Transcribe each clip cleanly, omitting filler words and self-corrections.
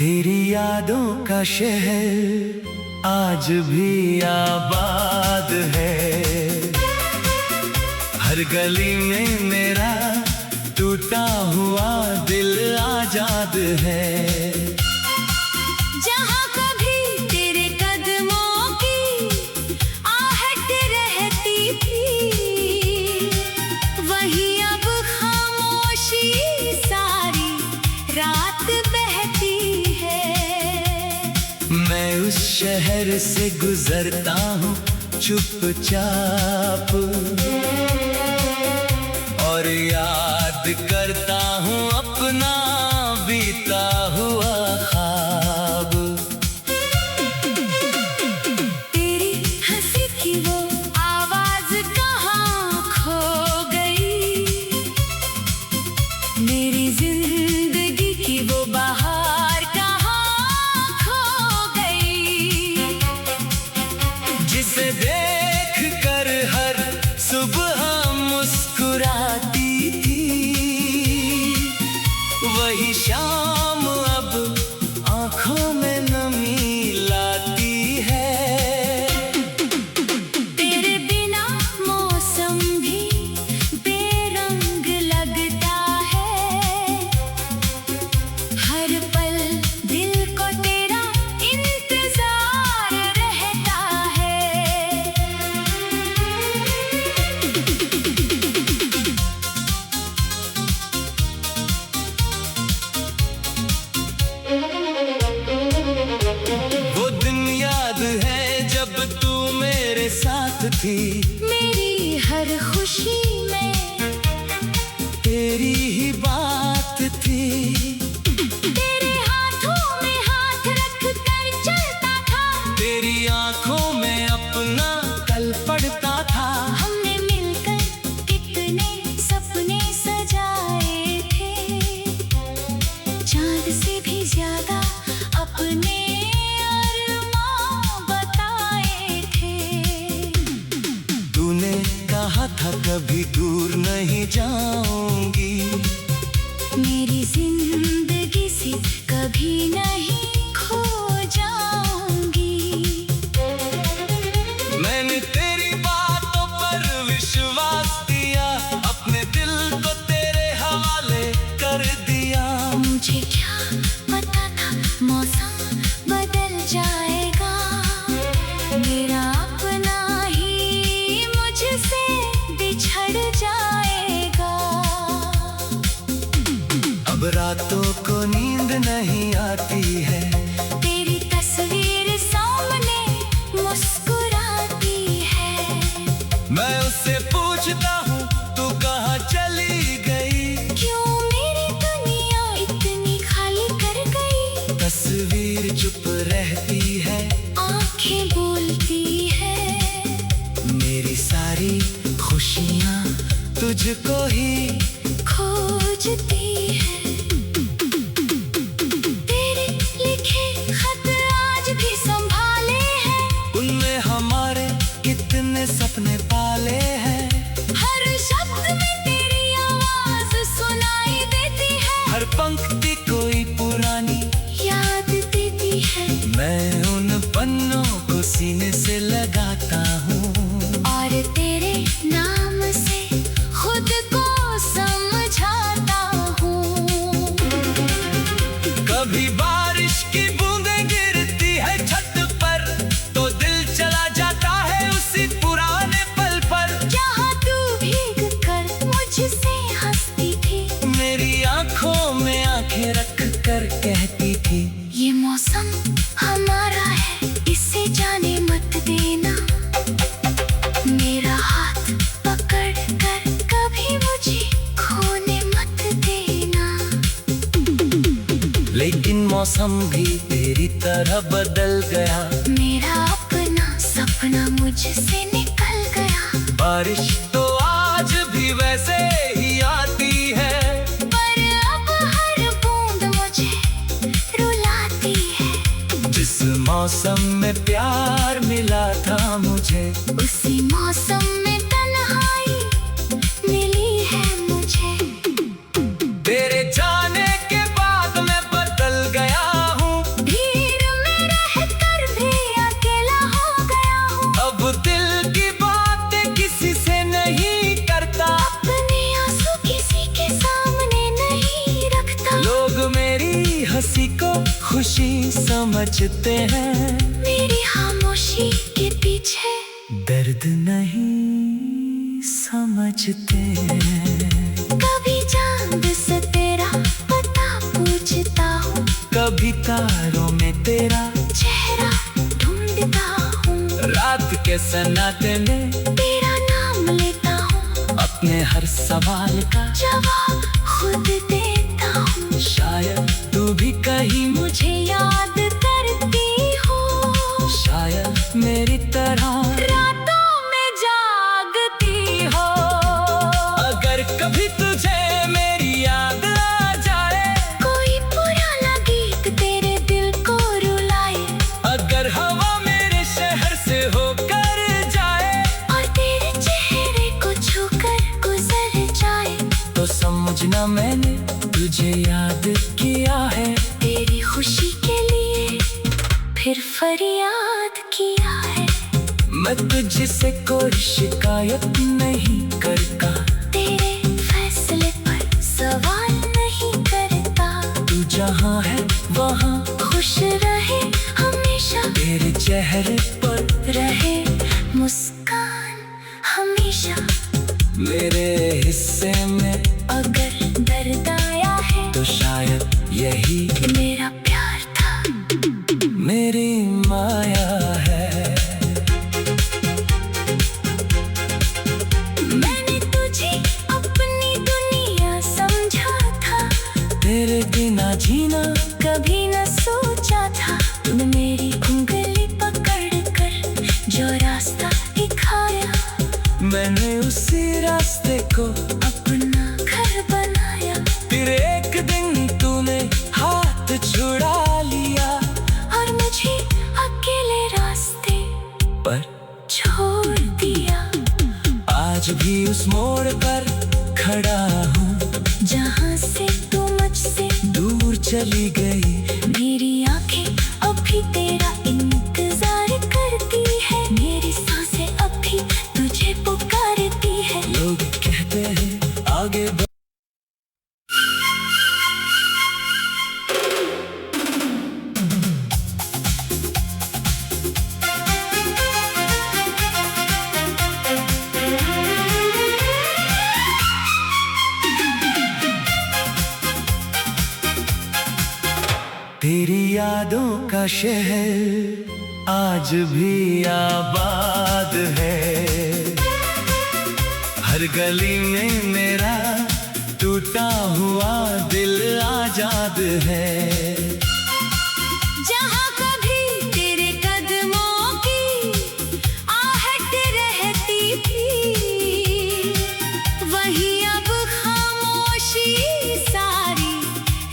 तेरी यादों का शहर आज भी आबाद है। हर गली में मेरा टूटा हुआ दिल आजाद है। जहाँ कभी तेरे कदमों की आहट रहती थी, वहीं अब खामोशी सारी रात बहती है। मैं उस शहर से गुजरता हूँ चुपचाप, और याद करता हूँ अपना बीता हुआ ख्वाब। तेरी हंसी की वो आवाज कहाँ खो गई, मेरी जिंदगी की वो बहार कहाँ खो गई। जिसे देख कर हर सुबह मुस्कुराती थी, वही शाम अब आंखों में नमी लाती है। तेरे बिना मौसम भी बेरंग लगता है, हर पल दिल को तेरा इंतजार रहता है। वो दिन याद है जब तू मेरे साथ थी, मेरी हर खुशी में तेरी ही बात थी। तेरे हाथों में हाथ रख कर चलता था, तेरी आंखों में अपना कल पड़ता था। हमने मिलकर कितने सपने सजाए थे, चांद से भी ज्यादा अपने अरमां बताए थे। तूने कहा था कभी दूर नहीं जाऊंगी, मेरी जिंदगी से कभी नहीं खो जाऊंगी। मैंने तेरी बातों पर विश्वास दिया, अपने दिल को तेरे हवाले कर दिया। मुझे क्या पता था मौसम बदल जाएगा, मेरा अपना ही मुझसे बिछड़ जाएगा। अब रातों को नींद नहीं आती है, तेरी तस्वीर सामने मुस्कुराती है। मैं उससे पूछता हूँ तू कहाँ चली गई। क्यों मेरी दुनिया इतनी खाली कर गई, तस्वीर चुप रहती है, आंखें बोलती है। मेरी सारी खुशियाँ तुझको ही खोजती है। तेरे लिखे खत आज भी संभाले हैं, उनमें हमारे कितने सपने पाले हैं। हर शब्द में तेरी आवाज सुनाई देती है, हर पंक्ति कोई पुरानी याद देती है। मैं उन पन्नों को सीने से लगाता हूँ, और तेरे नाम से खुद को समझाता हूँ। कभी बारिश की बूंदें गिरती है छत पर, तो दिल चला जाता है उसी पुराने पल पर। जहाँ तू भीग कर मुझसे हंसती थी, मेरी आंखों में आंखें रख कर कहती थी, ये मौसम हमारा है, इसे जाने मत देना। मेरा हाथ पकड़ कर कभी मुझे खोने मत देना। लेकिन मौसम भी तेरी तरह बदल गया। मेरा अपना सपना मुझसे निकल गया, बारिश तो आज भी वैसे ही आती है, पर अब हर बूंद मुझे रुलाती है। जिस मौसम में प्यार मिला था मुझे, उसी मौसम में तन्हाई मिली है मुझे। तेरे जाने के बाद मैं बदल गया हूँ, समझते हैं मेरी खामोशी के पीछे दर्द नहीं समझते हैं। कभी चांद से तेरा पता पूछता हूँ, कभी तारों में तेरा चेहरा ढूंढता हूँ, रात के सन्नाटे में तेरा नाम लेता हूँ, अपने हर सवाल का जवाब खुद देता हूँ। शायद तू भी कहीं मुझे याद करती हो, शायद मेरी तरह रातों में जागती हो। अगर कभी तुझे मेरी याद आ जाए, कोई पुराना गीत तेरे दिल को रुलाए, अगर हवा मेरे शहर से होकर जाए और तेरे चेहरे को छूकर गुजर जाए, तो समझना मैंने तुझे याद किया है। तेरी खुशी के लिए फिर फरियाद किया है। मैं तुझसे कोई शिकायत नहीं करता, तेरे फैसले पर सवाल नहीं करता। तू जहाँ है वहाँ खुश रहे हमेशा, तेरे चेहरे पर रहे मुस्कान हमेशा। मेरे हिस्से में अगर दर्द आया है तो शायद यही मेरा प्यार था, मेरी माया है। मैंने तुझे अपनी दुनिया समझा था, तेरे बिना जीना कभी न सोचा था। तूने मेरी उंगली पकड़ कर जो रास्ता दिखाया, मैंने उसी रास्ते को अपना घर बनाया। फिर एक दिन तूने हाथ छुड़ा लिया, और मुझे अकेले रास्ते पर छोड़ दिया। आज भी उस मोड़ पर खड़ा हूँ जहाँ से तू मुझसे दूर चली गई। मेरी आंखें अभी तेरा इंतजार करती है, मेरी सांसें अभी तुझे पुकारती है। लोग कहते हैं आगे बढ़, तेरी यादों का शहर आज भी आबाद है। हर गली में मेरा टूटा हुआ दिल आजाद है। जहाँ कभी तेरे कदमों की आहट रहती थी, वहीं अब खामोशी सारी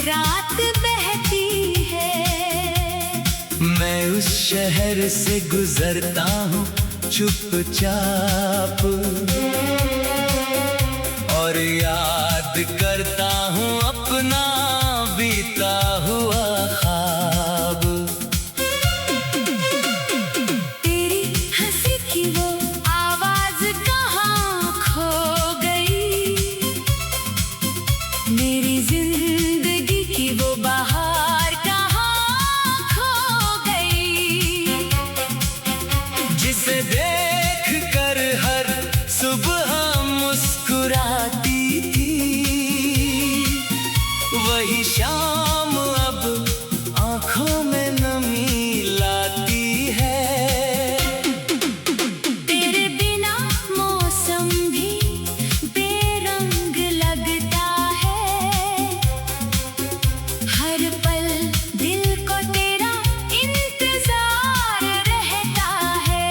रात बहती है। मैं उस शहर से गुजरता हूँ चुपचाप, और याद करता हूँ अपना बीता हुआ ख्वाब। तेरी हंसी की वो आवाज कहाँ खो गई, मेरी जिंदगी की वो बहार कहाँ खो गई। जिसे देख कर हर सुबह मुस्कुराती थी, वही शाम अब आंखों में नमी लाती है। तेरे बिना मौसम भी बेरंग लगता है, हर पल दिल को तेरा इंतजार रहता है।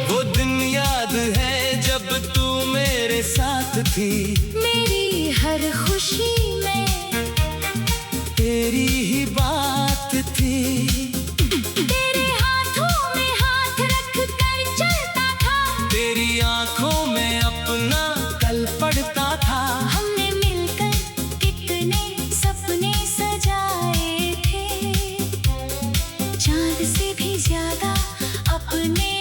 वो दिन याद है जब तू मेरे साथ थी, मेरी हर खुशी में तेरी ही बात थी। तेरे हाथों में हाथ रख कर चलता था, तेरी आंखों में अपना कल पड़ता था। हमने मिलकर कितने सपने सजाए थे, चांद से भी ज्यादा अपने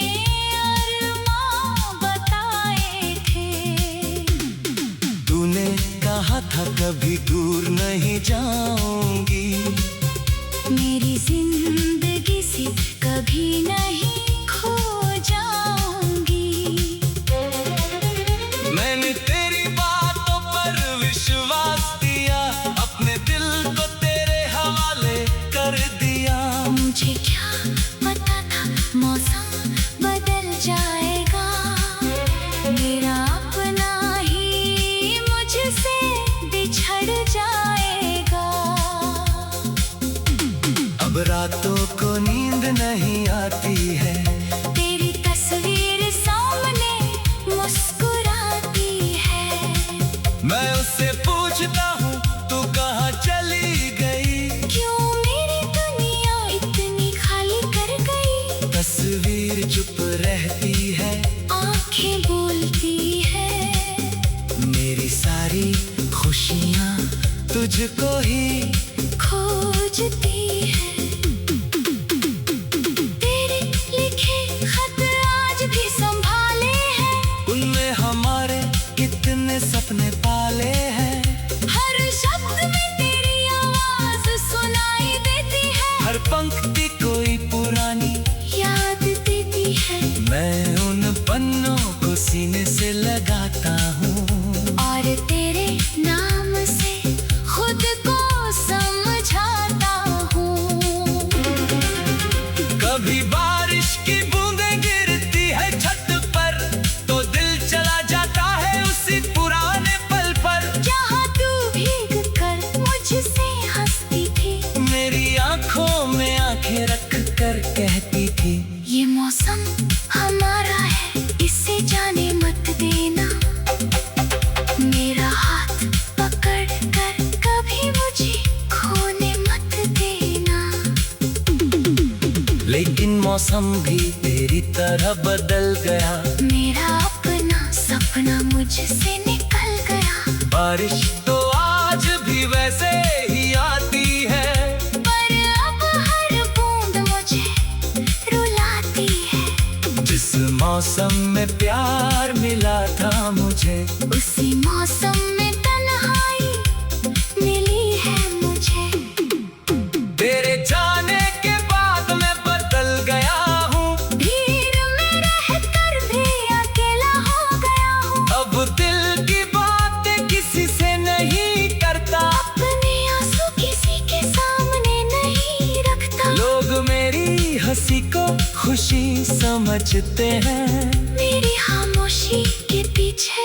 मुझे क्या पता था मौसम बदल जाएगा। मेरा अपना ही मुझसे बिछड़ जाएगा। अब रातों को नींद नहीं आती है, तेरी तस्वीर सामने मुस्कुराती है। मैं उससे पूछता हूँ तू कहाँ चली गई, क्यों मेरी दुनिया इतनी खाली कर गई। तस्वीर चुप रहती है, आंखें बोलती है। मेरी सारी खुशियाँ तुझको ही खोजती है। तेरे लिखे खत आज भी संभाले हैं, उनमें हमारे कितने सपने पाले हैं। हर शब्द में तेरी आवाज सुनाई देती है। हर पंक्ति कोई पुरानी याद देती है। मैं उन पन्नों को सीने से लगाता हूँ, और तेरे नाम से खुद को समझाता हूँ। कभी बारिश की बूंदें गिरती है छत पर, तो दिल चला जाता है उसी पुराने पल पर। जहाँ तू भीग कर मुझसे हंसती थी, मेरी आंखों में आंखें रख कर कहती थी, ये मौसम हमारा है, इसे जाने मत देना। मेरा हाथ पकड़ कर कभी मुझे खोने मत देना। लेकिन मौसम भी तेरी तरह बदल गया। मेरा अपना सपना मुझसे निकल गया। बारिश तो आज भी वैसे ही आती है, पर अब हर बूंद मुझे रुलाती है। जिस मौसम में प्यार मिला था मुझे, उसी मौसम में तन्हाई मिली है मुझे। तेरे जाने के बाद मैं बदल गया हूँ, भीड़ में रहकर भी अकेला हो गया हूँ। अब दिल की बातें किसी से नहीं करता, अपने आंसू किसी के सामने नहीं रखता। लोग मेरी हंसी को खुशी समझते हैं, मेरी खामोशी के पीछे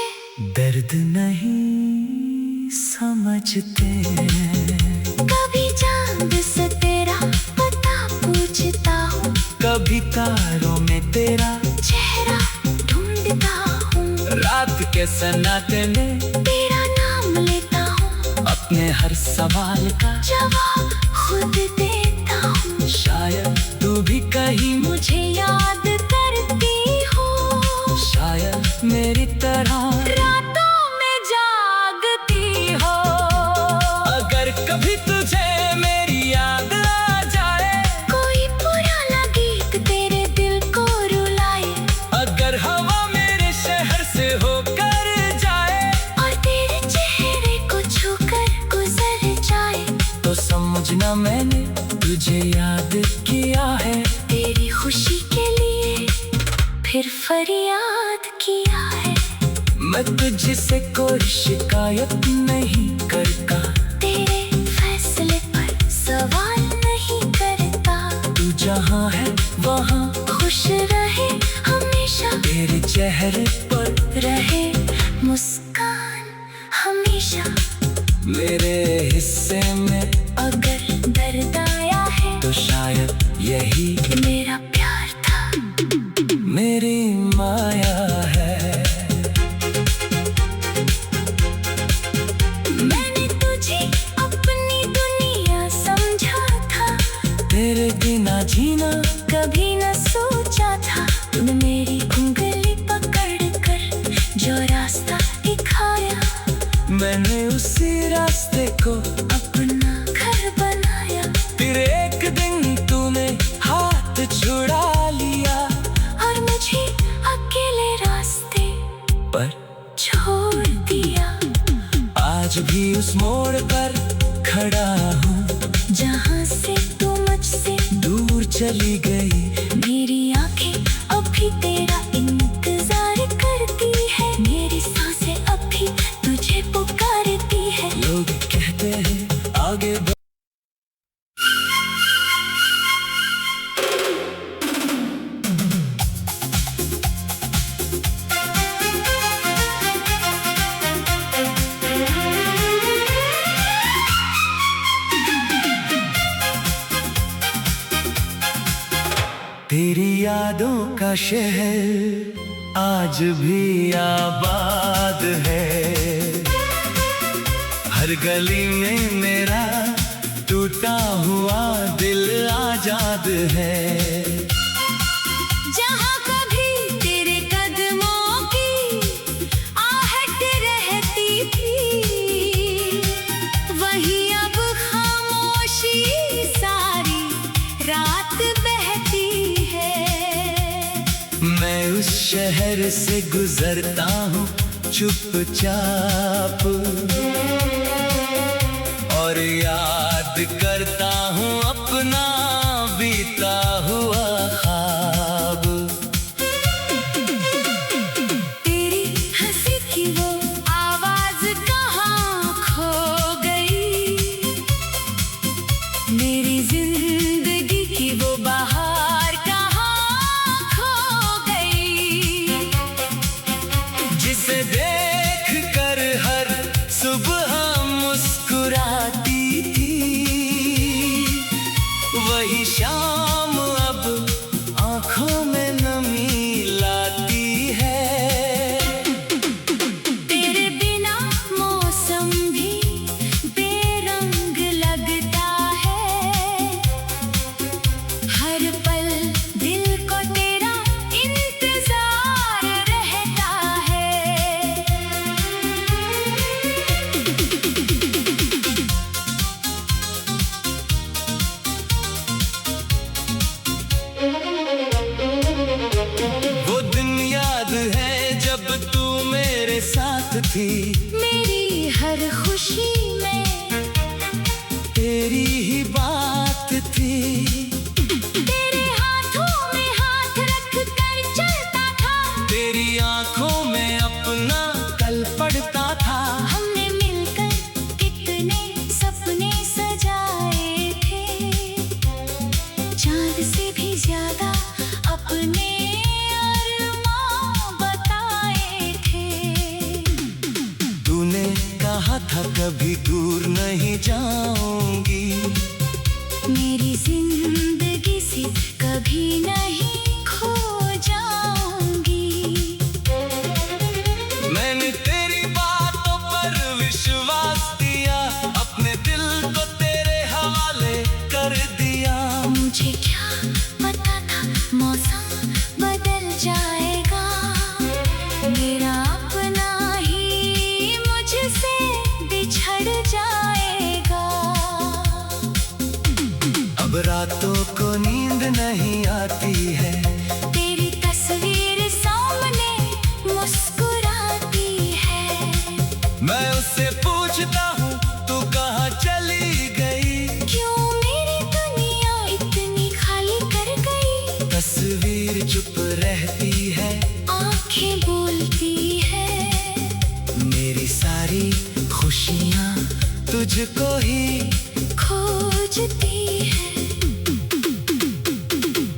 दर्द नहीं समझते हैं। कभी चांद से तेरा पता पूछता हूँ, कभी तारों में तेरा चेहरा ढूंढता हूँ। रात के सन्नाटे में तेरा नाम लेता हूँ, अपने हर सवाल का जवाब खुद देता हूँ। शायद तू भी कहीं मुझे याद करती हो, शायद मेरी तरह रातों में जागती हो। अगर कभी तुझे मेरी याद आ जाए, कोई पुराना गीत तेरे दिल को रुलाए, अगर हवा मेरे शहर से होकर जाए, और तेरे चेहरे को छूकर गुजर जाए, तो समझना मैंने तुझे याद किया है। तेरी खुशी के लिए फिर फरियाद किया है। मैं तुझसे कोई शिकायत नहीं करता, तेरे फैसले पर सवाल नहीं करता। तू जहाँ है वहाँ खुश रहे हमेशा, तेरे चेहरे पर रहे मुस्कान हमेशा। मेरे हिस्से में अगर दर्द आया है, तो शायद यही मेरा प्यार था, मेरी माया है। मैंने तुझे अपनी दुनिया समझा था, तेरे बिना जीना कभी न सोचा था। तूने मेरी उंगली पकड़ कर जो रास्ता दिखाया, मैंने उसी रास्ते को अपना घर बनाया। फिर एक दिन तूने हाथ छुड़ा लिया, और मुझे अकेले रास्ते पर छोड़ दिया। आज भी उस मोड़ पर खड़ा हूँ, जहाँ से तू मुझसे दूर चली गई। मेरी आंखें अब भी तेरा इंतजार करती है। मेरी सांसें अब भी तुझे पुकारती है। लोग कहते हैं आगे तेरी यादों का शहर आज भी आबाद है। हर गली में मेरा टूटा हुआ दिल आजाद है। जहाँ कभी तेरे कदमों की आहट रहती थी, वहीं अब खामोशी सारी रात बहती है। मैं उस शहर से गुजरता हूँ चुपचाप, और याद करता हूँ अपना बीता हुआ ख्वाब। तेरी हंसी की वो आवाज कहाँ खो गई, मेरी जिंदगी की वो बहार कहाँ खो गई, जिसे देख कर हर सुबह मुस्कुराती थी, वही शाम अब आंखों में नमी लाती है। तेरे बिना मौसम भी बेरंग लगता है, हर पल दिल को तेरा इंतजार रहता है। वो दिन याद है जब तू मेरे साथ थी, मेरी हर खुशी में तेरी ही बात थी। तेरे हाथों में हाथ रख कर चलता था, तेरी आंखों में अपना कल पड़ता था। हमने मिलकर कितने सपने सजाए थे, चांद से भी ज्यादा अपने अरमां बताए थे। तूने कहा था कभी दूर नहीं जाऊंगी, मेरी जिंदगी से कभी नहीं खो जाऊंगी। मैंने तेरी बातों पर विश्वास दिया, अपने दिल को तेरे हवाले कर दिया। मुझे क्या पता था मौसम बदल जाएगा, मेरा अपना ही मुझसे बिछड़ जाएगा। अब रातों को नींद नहीं आती है, तेरी तस्वीर सामने मुस्कुराती है। मैं उससे पूछता हूँ तू कहाँ चली गई, क्यों मेरी दुनिया इतनी खाली कर गई। तस्वीर चुप रहती है, आंखें बोलती है, मेरी सारी खुशियाँ तुझको ही खोजती है।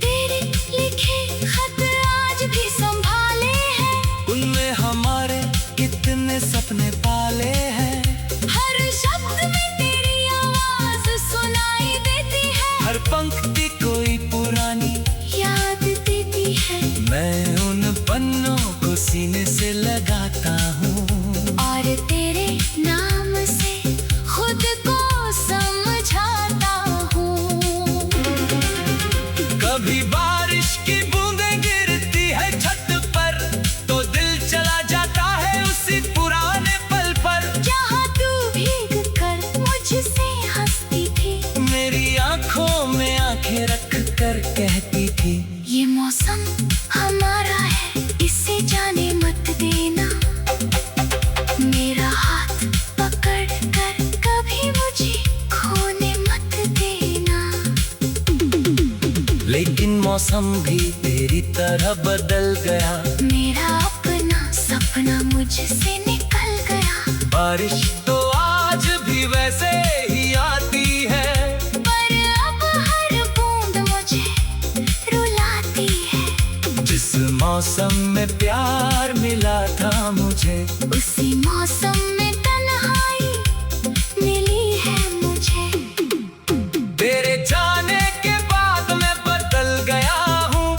तेरे लिखे खत आज भी संभाले हैं, उनमें हमारे कितने सपने पाले हैं। हर शब्द में तेरी आवाज सुनाई देती है, हर पंक्ति कोई पुरानी याद देती है। मैं उन पन्नों को सीने से लगाता हूँ, और तेरे नाम से खुद को समझाता हूँ। कभी बारिश की बूंदें गिरती है छत पर, तो दिल चला जाता है उसी पुराने पल पर। जहाँ तू भीग कर मुझसे हंसती थी, मेरी आंखों में आंखें रख कर कहती थी, ये मौसम हमारा है, इसे जाने मत देना। मेरा हाथ पकड़ कर कभी मुझे खोने मत देना। लेकिन मौसम भी तेरी तरह बदल गया, मेरा अपना सपना मुझसे निकल गया। बारिश तो आज भी वैसे ही आती है, पर अब हर बूंद मुझे रुलाती है। जिस मौसम में प्यार मिला था मुझे, उसी मौसम में तन्हाई मिली है मुझे। तेरे जाने के बाद मैं बदल गया हूँ,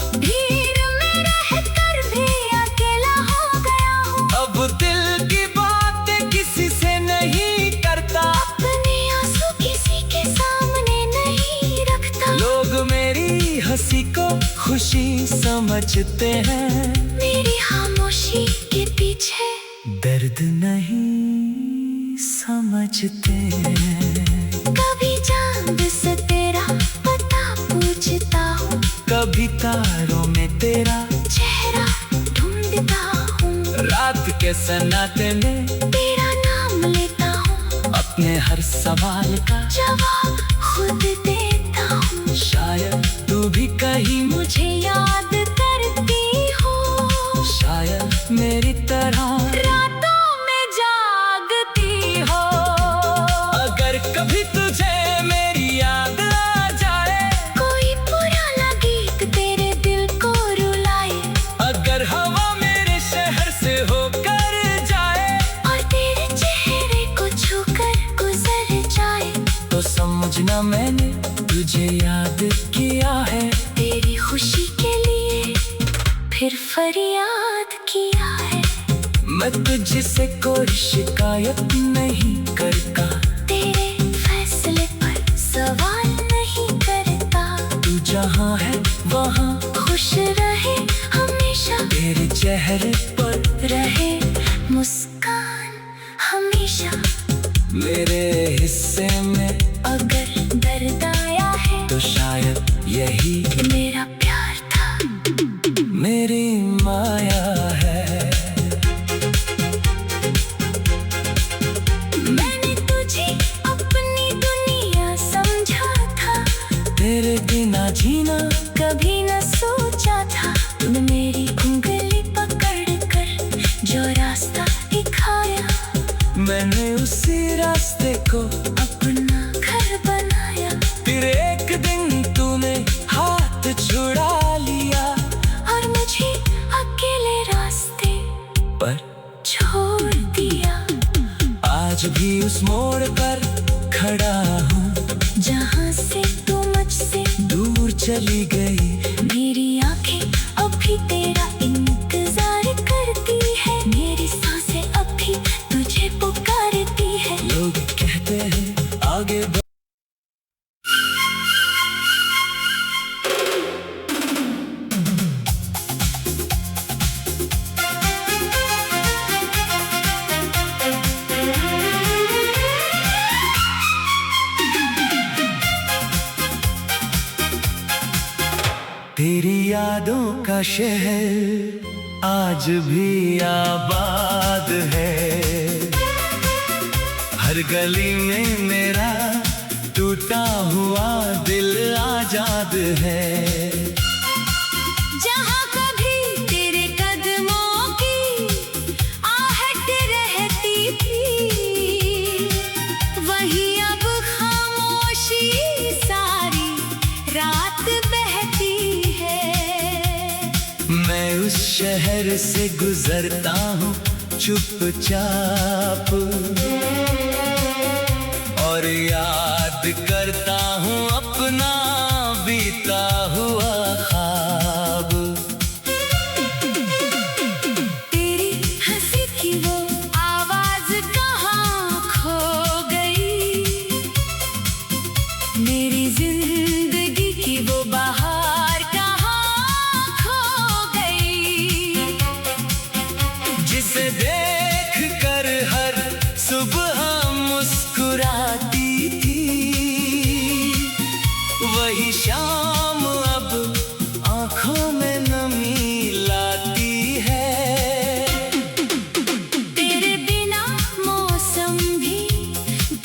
खुशी समझते हैं, मेरी खामोशी के पीछे दर्द नहीं समझते। कभी चांद से तेरा पता पूछता हूँ, कभी तारों में तेरा चेहरा ढूंढता हूँ, रात के सन्नाटे में तेरा नाम लेता हूँ, अपने हर सवाल का जवाब खुद देता हूँ। शायद तू भी कहीं मुझे याद करती हो, शायद मेरी तरह रातों में जागती हो। अगर कभी तुझे मेरी याद आ जाए, कोई पुराना गीत तेरे दिल को रुलाए, अगर हवा मेरे शहर से होकर जाए, और तेरे चेहरे को छूकर गुजर जाए, तो समझना मैंने तुझे याद किया है। तेरी खुशी के लिए फिर फरियाद किया है। मैं तुझसे कोई शिकायत नहीं करता, तेरे फैसले पर सवाल नहीं करता। तू जहाँ है वहाँ खुश रहे हमेशा, तेरे चेहरे पर रहे मुस्कान हमेशा। मेरे हिस्से में अगर दर्द आया है तो शायद यही मेरा प्यार था, मेरी माया है। मैंने तुझे अपनी दुनिया समझा था, तेरे बिना जीना कभी न सोचा था। तूने मेरी उंगली पकड़ कर जो रास्ता दिखाया, मैंने उसी रास्ते को अपना घर बनाया। फिर एक दिन तूने हाथ छुड़ा लिया, और मुझे अकेले रास्ते पर छोड़ दिया। आज भी उस मोड़ पर खड़ा हूँ, जहाँ से तू मुझसे दूर चली गई। मेरी आंखें अभी तेरा इंतजार करती है, मेरी सांसें अभी तुझे पुकारती है। लोग कहते हैं आगे बढ़, तेरी यादों का शहर आज भी आबाद है। हर गली में मेरा टूटा हुआ दिल आजाद है। जहाँ कभी तेरे कदमों की आहट रहती थी, वहीं अब खामोशी सारी रात बहती है। मैं उस शहर से गुजरता हूँ चुपचाप, और याद करता हूँ अपना बीता हुआ ख्वाब। तेरी हंसी की वो आवाज कहाँ खो गई, मेरी जिंदगी की वो बहार कहाँ खो गई। जिसे देख कर हर सुबह मुस्कुराती थी, वही शाम अब आंखों में नमी लाती है। तेरे बिना मौसम भी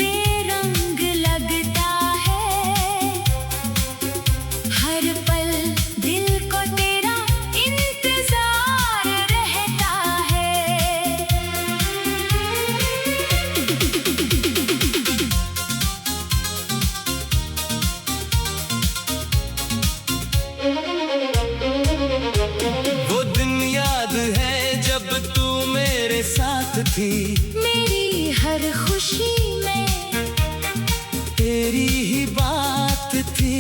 बेरंग लगता है, हर पल दिल को तेरा इंतजार रहता है। वो दिन याद है जब तू मेरे साथ थी, मेरी हर खुशी में तेरी ही बात थी।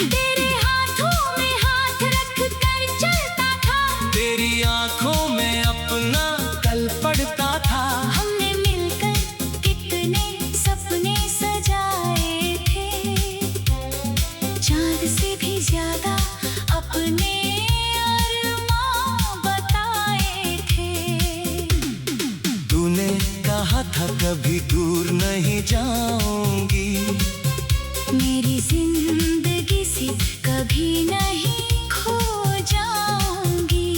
तेरे हाथों में हाथ रख कर चलता था, तेरी आंखों में अपना कल पड़ता था। हमने मिलकर कितने सपने सजाए थे, चांद से भी ज्यादा अपने अरमां बताए थे। तूने कहा था कभी दूर नहीं जाऊंगी, मेरी जिंदगी से कभी नहीं खो जाऊंगी।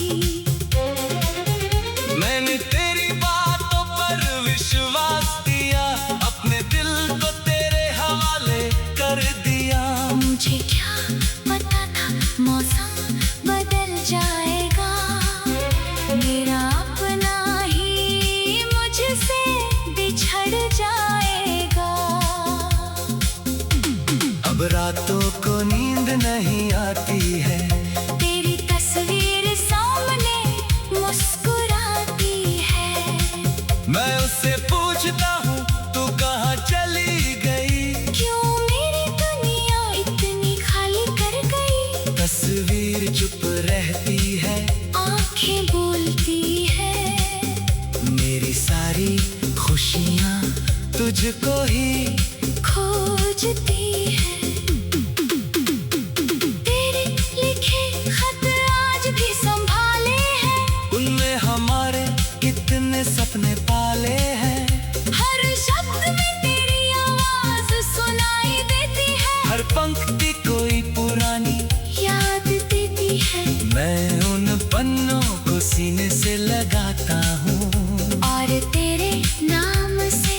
मैंने तेरी बातों पर विश्वास दिया, अपने दिल को तेरे हवाले कर दिया। मुझे क्या पता था मौसम बदल जाएगा, मेरा अपना ही मुझसे बिछड़ जाएगा। अब रातों को नींद नहीं आती है, तेरी तस्वीर सामने मुस्कुराती है। मैं उससे पूछता हूँ तू कहाँ चली गई, क्यों मेरी दुनिया इतनी खाली कर गई। तस्वीर चुप रहती है, आंखें बोलती है, मेरी सारी खुशियाँ तुझको ही खोजती है। तेरे लिखे खत आज भी संभाले हैं, उनमें हमारे कितने सपने पाले हैं। हर शब्द में तेरी आवाज सुनाई देती है, हर पंक्ति कोई पुरानी याद देती है। मैं उन पन्नों को सीने से लगाता हूँ, और तेरे नाम से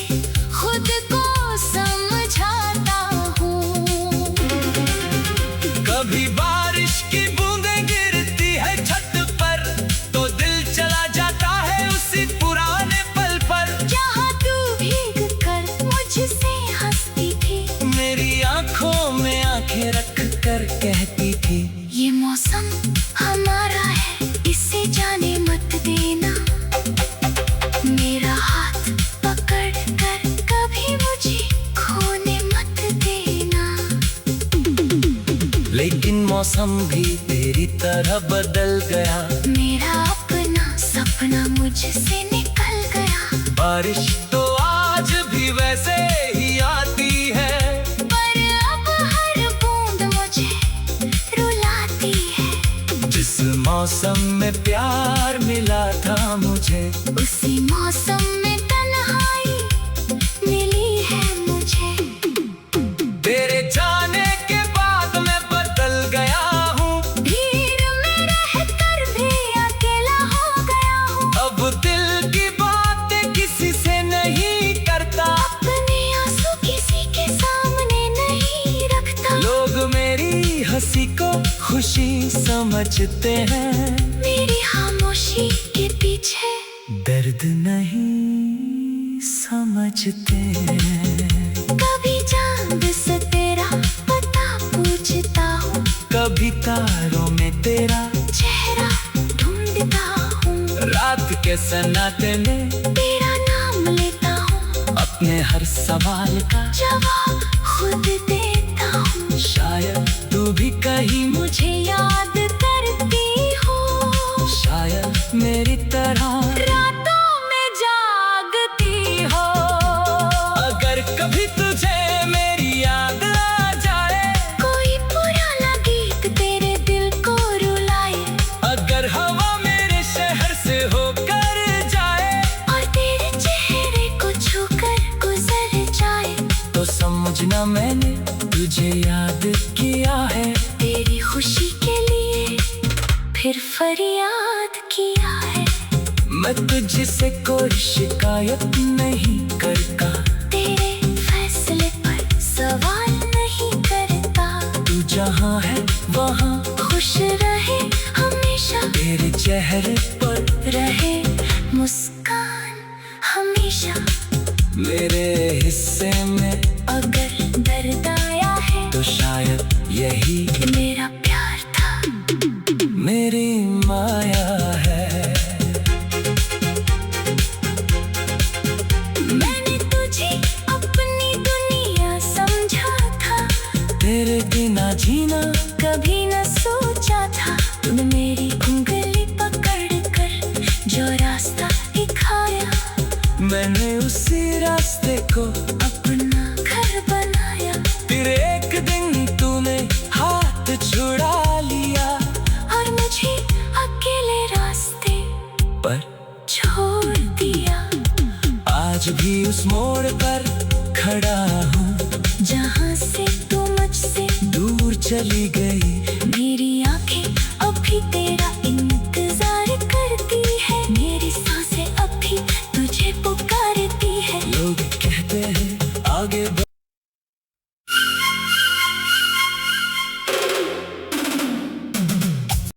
खुद को समझाता हूँ। कभी बारिश की बूंदें गिरती है छत पर, तो दिल चला जाता है उसी पुराने पल पर। जहाँ तू भीग कर मुझसे हंसती थी, मेरी आंखों में आंखें रख कर कहती थी, ये मौसम हमारा है, इसे जाने मत देना। मेरा हाथ पकड़ कर कभी मुझे खोने मत देना। लेकिन मौसम भी तेरी तरह बदल गया, मेरा अपना सपना मुझसे निकल गया। बारिश तो आज भी वैसे ही आती है, पर अब हर बूंद मुझे रुलाती है। जिस मौसम में प्यार मिला था मुझे, उसी मौसम में तन्हाई मिली है मुझे। तेरे जाने के बाद मैं बदल गया हूँ, भीड़ में रहकर भी अकेला हो गया हूँ। अब दिल की बातें किसी से नहीं करता, अपने आंसू किसी के सामने नहीं रखता। लोग मेरी हंसी को खुशी समझते हैं, मेरी खामोशी के पीछे दर्द नहीं समझते। कभी चांद से तेरा पता पूछता हूँ, कभी तारों में तेरा चेहरा ढूंढता हूँ। रात के सन्नाटे में तेरा नाम लेता हूँ, अपने हर सवाल का जवाब खुद देता हूँ। शायद तू भी कहीं मुझे याद करती हो, शायद मेरी तरह रातों में जागती हो। अगर कभी तुझे मेरी याद आ जाए, कोई पुराना गीत तेरे दिल को रुलाए, अगर हवा मेरे शहर से होकर जाए, और तेरे चेहरे को छूकर गुजर जाए, तो समझना मैंने तुझे याद किया है। तेरी खुशी के लिए फिर फरियाद किया है। मैं तुझसे कोई शिकायत नहीं करता, तेरे फैसले पर सवाल नहीं करता। तू जहाँ है वहाँ खुश रहे हमेशा, तेरे चेहरे पर रहे मुस्कान हमेशा। मेरे हिस्से में अगर दर्द आया है, तो शायद यही मेरा प्यार था, मेरी माया है। मैंने तुझे अपनी दुनिया समझा था, तेरे बिना जीना कभी न सोचा था। तूने मेरी उंगली पकड़ कर जो रास्ता दिखाया, मैंने उसी रास्ते को अपना घर बनाया। फिर एक दिन तूने हाथ छुड़ा लिया, चली गई। मेरी आंखें अब भी तेरा